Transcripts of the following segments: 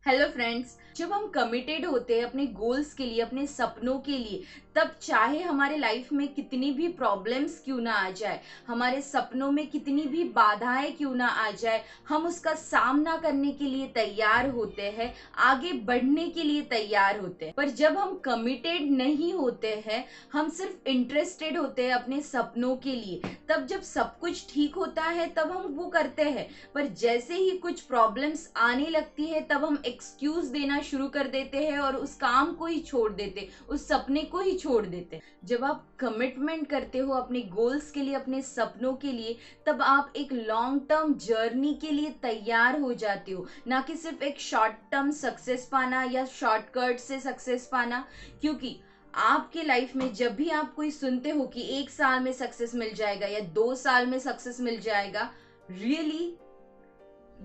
Hello friends, जब हम committed होते हैं अपने गोल्स के लिए, अपने सपनों के लिए, तब चाहे हमारे लाइफ में कितनी भी प्रॉब्लम्स क्यों ना आ जाए, हमारे सपनों में कितनी भी बाधाएं क्यों ना आ जाए, हम उसका सामना करने के लिए तैयार होते हैं, आगे बढ़ने के लिए तैयार होते हैं। पर जब हम कमिटेड नहीं होते हैं, हम सिर्फ इंटरेस्टेड होते हैं अपने सपनों के लिए, तब जब सब कुछ ठीक होता है तब हम वो करते हैं। पर जैसे ही कुछ प्रॉब्लम्स आने लगती है तब हम एक्सक्यूज देना शुरू कर देते हैं और उस काम को ही छोड़ देते, उस सपने को ही छोड़ देते। जब आप कमिटमेंट करते हो अपने गोल्स के लिए, अपने सपनों के लिए, तब आप एक लॉन्ग टर्म जर्नी के लिए तैयार हो जाते हो, ना कि सिर्फ एक शॉर्ट टर्म सक्सेस पाना या शॉर्टकट से सक्सेस पाना। क्योंकि आपके लाइफ में जब भी आप कोई सुनते हो कि 1 साल में सक्सेस मिल जाएगा या 2 साल में सक्सेस मिल जाएगा, रियली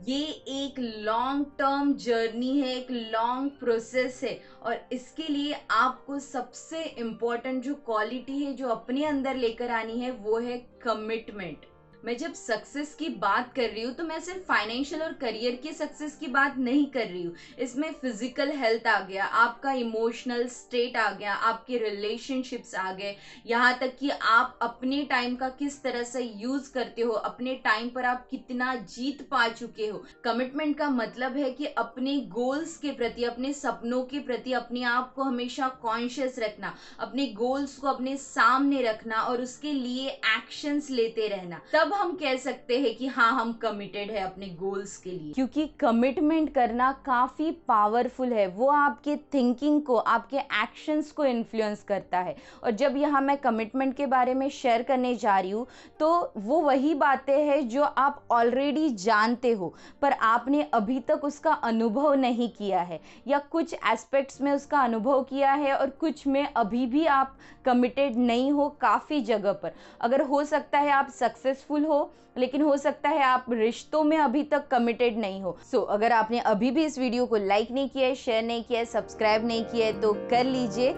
ये एक लॉन्ग टर्म जर्नी है, एक लॉन्ग प्रोसेस है। और इसके लिए आपको सबसे इम्पोर्टेंट जो क्वालिटी है जो अपने अंदर लेकर आनी है वो है कमिटमेंट। मैं जब सक्सेस की बात कर रही हूँ तो मैं सिर्फ फाइनेंशियल और करियर की सक्सेस की बात नहीं कर रही हूँ। इसमें फिजिकल हेल्थ आ गया, आपका इमोशनल स्टेट आ गया, आपके रिलेशनशिप्स आ गए, यहाँ तक कि आप अपने टाइम का किस तरह से यूज करते हो, अपने टाइम पर आप कितना जीत पा चुके हो। कमिटमेंट का मतलब है कि अपने गोल्स के प्रति, अपने सपनों के प्रति अपने आप को हमेशा कॉन्शियस रखना, अपने गोल्स को अपने सामने रखना और उसके लिए एक्शंस लेते रहना। तब हम कह सकते हैं कि हाँ, हम कमिटेड है अपने गोल्स के लिए। क्योंकि कमिटमेंट करना काफी पावरफुल है, वो आपके थिंकिंग को, आपके एक्शंस को इन्फ्लुएंस करता है। और जब यहाँ मैं कमिटमेंट के बारे में शेयर करने जा रही हूँ तो वो वही बातें हैं जो आप ऑलरेडी जानते हो, पर आपने अभी तक उसका अनुभव नहीं किया है, या कुछ एस्पेक्ट्स में उसका अनुभव किया है और कुछ में अभी भी आप कमिटेड नहीं हो। काफ़ी जगह पर अगर हो सकता है आप सक्सेसफुल हो, लेकिन हो सकता है आप रिश्तों में अभी तक कमिटेड नहीं हो। अगर आपने अभी भी इस वीडियो को लाइक नहीं किया है, शेयर नहीं किया है, सब्सक्राइब नहीं किया है तो कर लीजिए।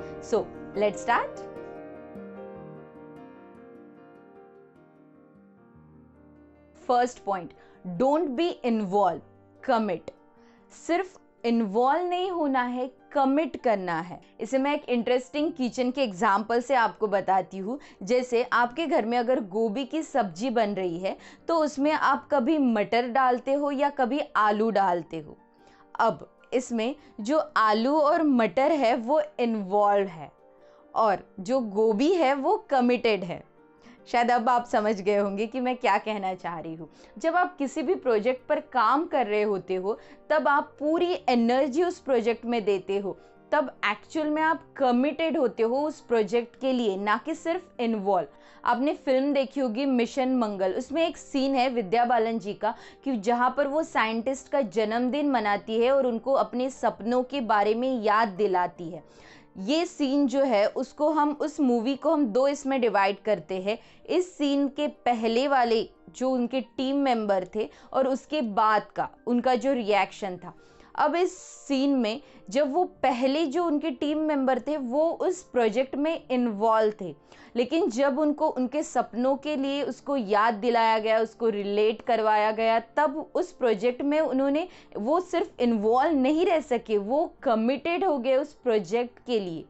Let's start. First point, don't be involve, commit. सिर्फ इन्वॉल्व नहीं होना है, कमिट करना है। इसे मैं एक इंटरेस्टिंग किचन के एग्जाम्पल से आपको बताती हूँ। जैसे आपके घर में अगर गोभी की सब्जी बन रही है तो उसमें आप कभी मटर डालते हो या कभी आलू डालते हो। अब इसमें जो आलू और मटर है वो इन्वॉल्व है और जो गोभी है वो कमिटेड है। शायद अब आप समझ गए होंगे कि मैं क्या कहना चाह रही हूँ। जब आप किसी भी प्रोजेक्ट पर काम कर रहे होते हो तब आप पूरी एनर्जी उस प्रोजेक्ट में देते हो, तब एक्चुअल में आप कमिटेड होते हो उस प्रोजेक्ट के लिए, ना कि सिर्फ इन्वॉल्व। आपने फिल्म देखी होगी मिशन मंगल, उसमें एक सीन है विद्या बालन जी का कि जहाँ पर वो साइंटिस्ट का जन्मदिन मनाती है और उनको अपने सपनों के बारे में याद दिलाती है। ये सीन जो है उसको हम, उस मूवी को हम दो इसमें डिवाइड करते हैं। इस सीन के पहले वाले जो उनके टीम मेंबर थे और उसके बाद का उनका जो रिएक्शन था। अब इस सीन में जब वो पहले जो उनके टीम मेंबर थे वो उस प्रोजेक्ट में इन्वॉल्व थे, लेकिन जब उनको उनके सपनों के लिए उसको याद दिलाया गया, उसको रिलेट करवाया गया, तब उस प्रोजेक्ट में उन्होंने, वो सिर्फ इन्वॉल्व नहीं रह सके, वो कमिटेड हो गए उस प्रोजेक्ट के लिए।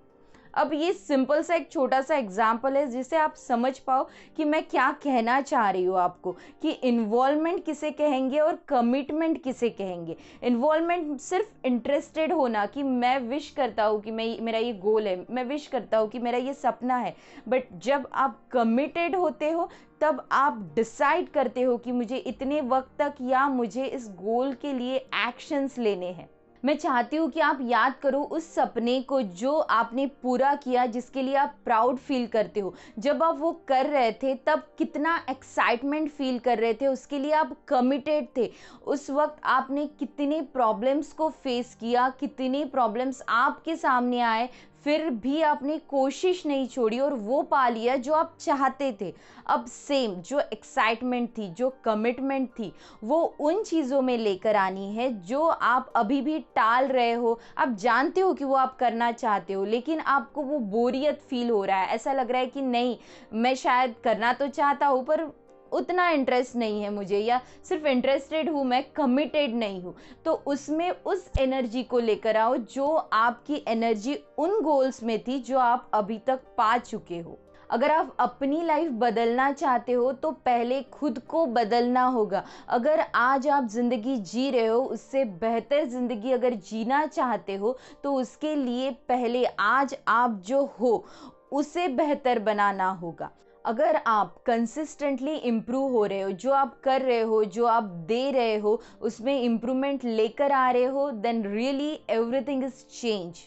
अब ये सिंपल सा एक छोटा सा एग्जाम्पल है जिससे आप समझ पाओ कि मैं क्या कहना चाह रही हूँ आपको, कि इन्वॉल्वमेंट किसे कहेंगे और कमिटमेंट किसे कहेंगे। इन्वॉल्वमेंट सिर्फ इंटरेस्टेड होना कि मैं विश करता हूँ कि मेरा ये गोल है, मैं विश करता हूँ कि मेरा ये सपना है। बट जब आप कमिटेड होते हो तब आप डिसाइड करते हो कि मुझे इतने वक्त तक या मुझे इस गोल के लिए एक्शंस लेने हैं। मैं चाहती हूँ कि आप याद करो उस सपने को जो आपने पूरा किया, जिसके लिए आप प्राउड फील करते हो। जब आप वो कर रहे थे तब कितना एक्साइटमेंट फील कर रहे थे, उसके लिए आप कमिटेड थे। उस वक्त आपने कितने प्रॉब्लम्स को फेस किया, कितने प्रॉब्लम्स आपके सामने आए, फिर भी आपने कोशिश नहीं छोड़ी और वो पा लिया जो आप चाहते थे। अब सेम जो एक्साइटमेंट थी, जो कमिटमेंट थी, वो उन चीज़ों में लेकर आनी है जो आप अभी भी टाल रहे हो। आप जानते हो कि वो आप करना चाहते हो, लेकिन आपको वो बोरियत फील हो रहा है, ऐसा लग रहा है कि नहीं, मैं शायद करना तो चाहता हूँ पर उतना इंटरेस्ट नहीं है मुझे, या सिर्फ इंटरेस्टेड हूँ मैं, कमिटेड नहीं हूँ, तो उसमें उस एनर्जी को लेकर आओ जो आपकी एनर्जी उन गोल्स में थी जो आप अभी तक पा चुके हो। अगर आप अपनी लाइफ बदलना चाहते हो तो पहले खुद को बदलना होगा। अगर आज आप ज़िंदगी जी रहे हो, उससे बेहतर ज़िंदगी अगर जीना चाहते हो तो उसके लिए पहले आज आप जो हो उसे बेहतर बनाना होगा। अगर आप कंसिस्टेंटली इम्प्रूव हो रहे हो, जो आप कर रहे हो, जो आप दे रहे हो, उसमें इम्प्रूवमेंट लेकर आ रहे हो, then really everything is change.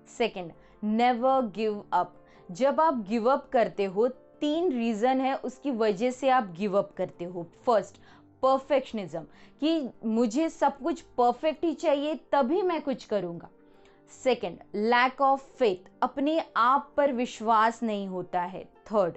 Second, never give up. जब आप गिव अप करते हो, 3 रीज़न है उसकी वजह से आप गिव अप करते हो। फर्स्ट, परफेक्शनिज्म, कि मुझे सब कुछ परफेक्ट ही चाहिए तभी मैं कुछ करूँगा। सेकेंड, लैक ऑफ फेथ, अपने आप पर विश्वास नहीं होता है। थर्ड,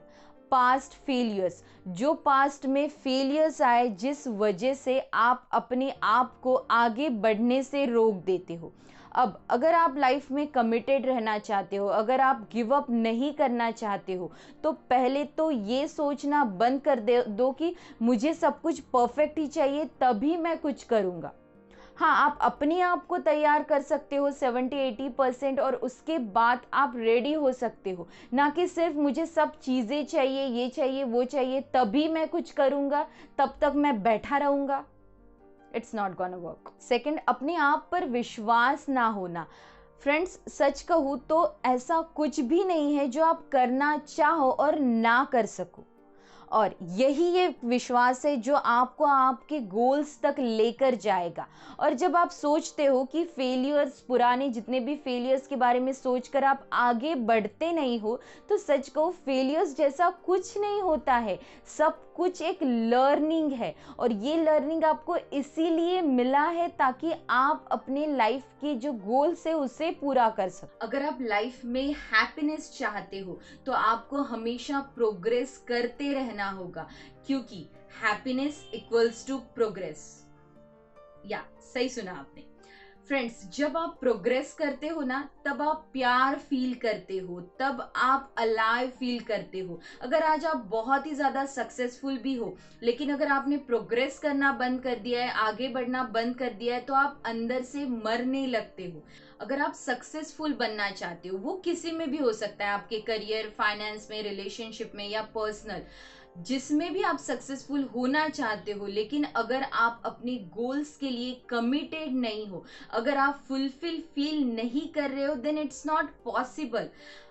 पास्ट फेलियर्स, जो पास्ट में फेलियर्स आए जिस वजह से आप अपने आप को आगे बढ़ने से रोक देते हो। अब अगर आप लाइफ में कमिटेड रहना चाहते हो, अगर आप गिव अप नहीं करना चाहते हो, तो पहले तो ये सोचना बंद कर दो कि मुझे सब कुछ परफेक्ट ही चाहिए तभी मैं कुछ करूँगा। हाँ, आप अपने आप को तैयार कर सकते हो 70-80%, और उसके बाद आप रेडी हो सकते हो, ना कि सिर्फ मुझे सब चीज़ें चाहिए, ये चाहिए, वो चाहिए, तभी मैं कुछ करूँगा, तब तक मैं बैठा रहूँगा। It's not gonna work. Second, अपने आप पर विश्वास ना होना। फ्रेंड्स, सच कहूँ तो ऐसा कुछ भी नहीं है जो आप करना चाहो और ना कर सको, और यही ये विश्वास है जो आपको आपके गोल्स तक लेकर जाएगा। और जब आप सोचते हो कि फेलियर्स, पुराने जितने भी फेलियर्स के बारे में सोचकर आप आगे बढ़ते नहीं हो, तो सच कहो फेलियर्स जैसा कुछ नहीं होता है। सब कुछ एक लर्निंग है, और ये लर्निंग आपको इसीलिए मिला है ताकि आप अपने लाइफ के जो गोल्स है उसे पूरा कर सको। अगर आप लाइफ में हैप्पीनेस चाहते हो तो आपको हमेशा प्रोग्रेस करते रहना होगा, क्योंकि हैप्पीनेस इक्वल्स टू प्रोग्रेस। या सही सुना आपने। फ्रेंड्स, जब आप प्रोग्रेस करते हो ना, तब आप प्यार फील करते हो, तब आप अलाइव फील करते हो। अगर आज आप बहुत ही ज़्यादा सक्सेसफुल भी हो, लेकिन अगर आपने प्रोग्रेस करना बंद कर दिया है, आगे बढ़ना बंद कर दिया है, तो आप अंदर से मरने लगते हो। अगर आप सक्सेसफुल बनना चाहते हो, वो किसी में भी हो सकता है, आपके करियर, फाइनेंस में, रिलेशनशिप में, या पर्सनल, जिसमें भी आप सक्सेसफुल होना चाहते हो, लेकिन अगर आप अपने गोल्स के लिए कमिटेड नहीं हो, अगर आप फुलफिल फील नहीं कर रहे हो, देन इट्स नॉट पॉसिबल।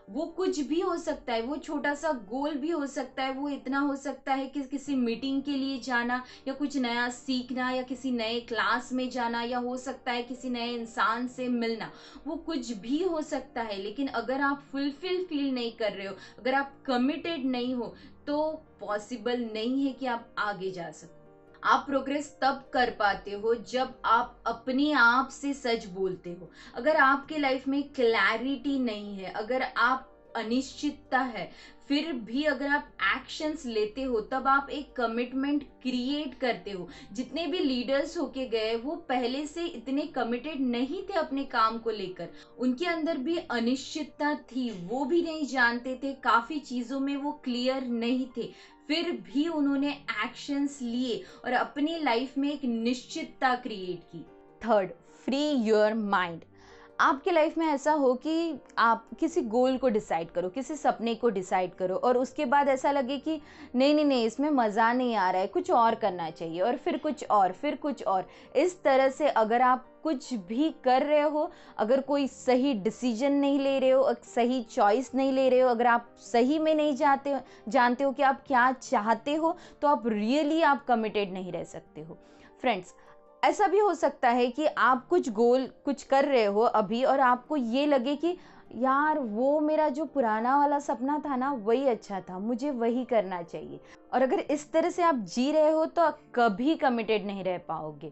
वो कुछ भी हो सकता है, वो छोटा सा गोल भी हो सकता है, वो इतना हो सकता है कि किसी मीटिंग के लिए जाना, या कुछ नया सीखना, या किसी नए क्लास में जाना, या हो सकता है किसी नए इंसान से मिलना, वो कुछ भी हो सकता है। लेकिन अगर आप फुलफिल फील नहीं कर रहे हो, अगर आप कमिटेड नहीं हो, तो पॉसिबल नहीं है कि आप आगे जा सको। आप प्रोग्रेस तब कर पाते हो जब आप अपने आप से सच बोलते हो। अगर आपके लाइफ में क्लैरिटी नहीं है, अगर आप अनिश्चितता है, फिर भी अगर आप एक्शंस लेते हो, तब आप एक कमिटमेंट क्रिएट करते हो। जितने भी लीडर्स होके गए, वो पहले से इतने कमिटेड नहीं थे अपने काम को लेकर, उनके अंदर भी अनिश्चितता थी, वो भी नहीं जानते थे, काफ़ी चीज़ों में वो क्लियर नहीं थे, फिर भी उन्होंने एक्शंस लिए और अपनी लाइफ में एक निश्चितता क्रिएट की। Third, free your mind. आपके लाइफ में ऐसा हो कि आप किसी गोल को डिसाइड करो, किसी सपने को डिसाइड करो, और उसके बाद ऐसा लगे कि नहीं नहीं नहीं, इसमें मज़ा नहीं आ रहा है, कुछ और करना चाहिए, और फिर कुछ और, फिर कुछ और। इस तरह से अगर आप कुछ भी कर रहे हो, अगर कोई सही डिसीजन नहीं ले रहे हो, सही चॉइस नहीं ले रहे हो, अगर आप सही में नहीं जानते हो कि आप क्या चाहते हो, तो आप रियली आप कमिटेड नहीं रह सकते हो। फ्रेंड्स, ऐसा भी हो सकता है कि आप कुछ कर रहे हो अभी, और आपको ये लगे कि यार वो मेरा जो पुराना वाला सपना था ना, वही अच्छा था, मुझे वही करना चाहिए। और अगर इस तरह से आप जी रहे हो तो आप कभी कमिटेड नहीं रह पाओगे।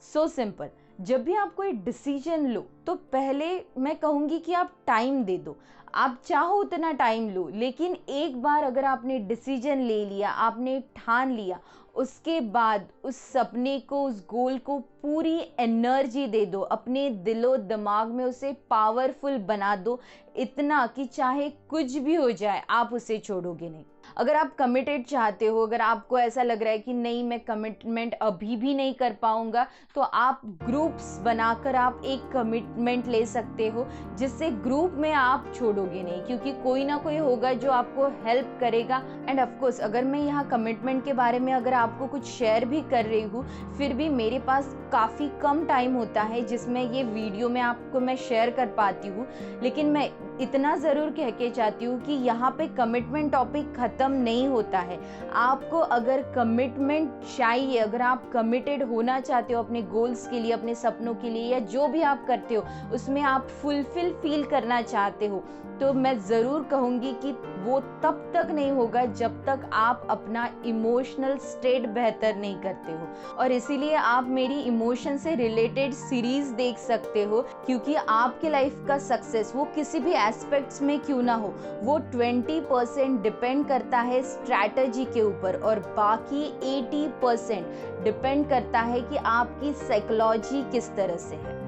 सो सिंपल, जब भी आप कोई डिसीजन लो तो पहले मैं कहूँगी कि आप टाइम दे दो। आप चाहो उतना टाइम लो, लेकिन एक बार अगर आपने डिसीजन ले लिया, आपने ठान लिया, उसके बाद उस सपने को, उस गोल को पूरी एनर्जी दे दो, अपने दिलो दिमाग में उसे पावरफुल बना दो, इतना कि चाहे कुछ भी हो जाए आप उसे छोड़ोगे नहीं। अगर आप कमिटेड चाहते हो, अगर आपको ऐसा लग रहा है कि नहीं मैं कमिटमेंट अभी भी नहीं कर पाऊंगा, तो आप ग्रुप्स बनाकर आप एक कमिटमेंट ले सकते हो, जिससे ग्रुप में आप छोड़ोगे नहीं, क्योंकि कोई ना कोई होगा जो आपको हेल्प करेगा। एंड ऑफ कोर्स अगर मैं यहाँ कमिटमेंट के बारे में अगर आपको कुछ शेयर भी कर रही हूँ, फिर भी मेरे पास काफ़ी कम टाइम होता है जिसमें ये वीडियो में आपको मैं शेयर कर पाती हूँ, लेकिन मैं इतना ज़रूर कह के चाहती हूँ कि यहाँ पे कमिटमेंट टॉपिक ख़त्म नहीं होता है। आपको अगर कमिटमेंट चाहिए, अगर आप कमिटेड होना चाहते हो अपने गोल्स के लिए, अपने सपनों के लिए, या जो भी आप करते हो उसमें आप फुलफिल फील करना चाहते हो, तो मैं ज़रूर कहूँगी कि वो तब तक नहीं होगा जब तक आप अपना इमोशनल स्टेट बेहतर नहीं करते हो। और इसीलिए आप मेरी इमोशन से रिलेटेड सीरीज़ देख सकते हो, क्योंकि आपके लाइफ का सक्सेस वो किसी भी एस्पेक्ट्स में क्यों ना हो, वो 20% डिपेंड करता है स्ट्रैटेजी के ऊपर, और बाकी 80% डिपेंड करता है कि आपकी साइकोलॉजी किस तरह से है।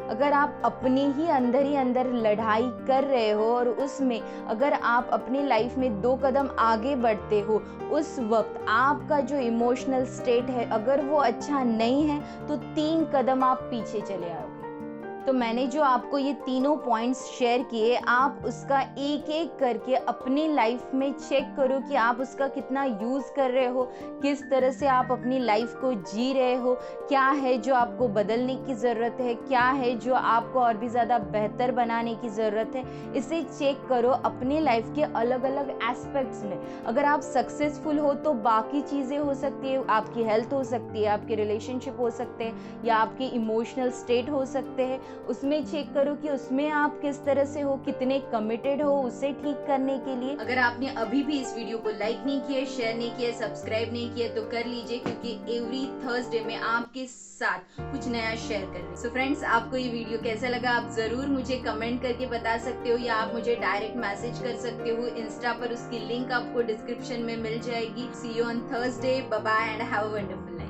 अगर आप अपने ही अंदर लड़ाई कर रहे हो और उसमें अगर आप अपनी लाइफ में 2 कदम आगे बढ़ते हो, उस वक्त आपका जो इमोशनल स्टेट है अगर वो अच्छा नहीं है, तो 3 कदम आप पीछे चले आओगे। तो मैंने जो आपको ये तीनों पॉइंट्स शेयर किए, आप उसका एक एक करके अपनी लाइफ में चेक करो कि आप उसका कितना यूज़ कर रहे हो, किस तरह से आप अपनी लाइफ को जी रहे हो, क्या है जो आपको बदलने की ज़रूरत है, क्या है जो आपको और भी ज़्यादा बेहतर बनाने की ज़रूरत है। इसे चेक करो अपनी लाइफ के अलग अलग एस्पेक्ट्स में। अगर आप सक्सेसफुल हो तो बाकी चीज़ें हो सकती है, आपकी हेल्थ हो सकती है, आपके रिलेशनशिप हो सकते हैं, या आपके इमोशनल स्टेट हो सकते हैं। उसमें चेक करो कि उसमें आप किस तरह से हो, कितने कमिटेड हो उसे ठीक करने के लिए। अगर आपने अभी भी इस वीडियो को लाइक नहीं किया, शेयर नहीं किया, सब्सक्राइब नहीं किया, तो कर लीजिए, क्योंकि एवरी थर्सडे में आपके साथ कुछ नया शेयर कर रही हूँ। सो फ्रेंड्स, आपको ये वीडियो कैसा लगा आप जरूर मुझे कमेंट करके बता सकते हो, या आप मुझे डायरेक्ट मैसेज कर सकते हो इंस्टा पर, उसकी लिंक आपको डिस्क्रिप्शन में मिल जाएगी। See you on Thursday, bye bye and have a wonderful.